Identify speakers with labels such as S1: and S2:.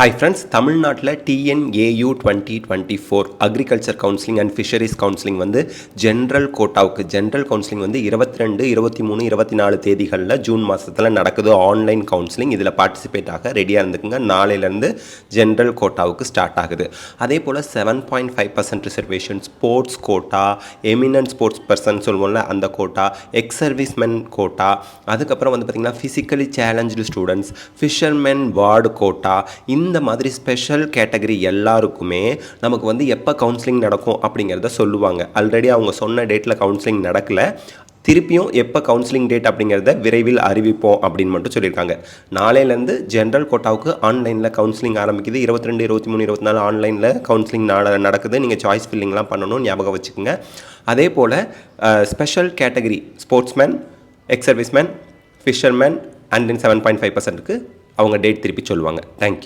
S1: Hi friends, தமிழ்நாட்டில் TNAU 2024 agriculture counselling and fisheries counselling வந்து general கோட்டாவுக்கு general counselling வந்து 22, 23, 24 தேதிகளில் ஜூன் மாதத்தில் நடக்குது. Online counselling. இதில் பார்ட்டிசிபேட் ஆக ரெடியாக இருந்துக்குங்க. நாளையிலேருந்து ஜென்ரல் கோட்டாவுக்கு ஸ்டார்ட் ஆகுது. அதே போல் 7.5% reservation, sports quota, eminent sports person சொல்லுவோம்ல அந்த கோட்டா, எக்ஸ் சர்வீஸ்மென் கோட்டா, அதுக்கப்புறம் வந்து பார்த்திங்கன்னா physically challenge students, fishermen ward quota, இந்த மாதிரி ஸ்பெஷல் கேட்டகரி எல்லாருக்குமே நமக்கு வந்து எப்போ கவுன்சிலிங் நடக்கும் அப்படிங்கிறத சொல்லுவாங்க. ஆல்ரெடி அவங்க சொன்ன டேட்டில் கவுன்சிலிங் நடக்கலை. திருப்பியும் எப்போ கவுன்சிலிங் டேட் அப்படிங்கிறத விரைவில் அறிவிப்போம் அப்படின்னு மட்டும் சொல்லியிருக்காங்க. நாளையிலேருந்து ஜென்ரல் கோட்டாவுக்கு ஆன்லைனில் கவுன்சிலிங் ஆரம்பிக்குது. 22, 23, 24 ஆன்லைனில் கவுன்சிலிங் நடக்குது. நீங்கள் சாய்ஸ் ஃபில்லிங்லாம் பண்ணணும், ஞாபகம் வச்சுக்கோங்க. அதே போல் special category sportsman, ex serviceman, fisherman and then 7.5%க்கு அவங்க டேட் திருப்பி சொல்லுவாங்க. தேங்க்யூ.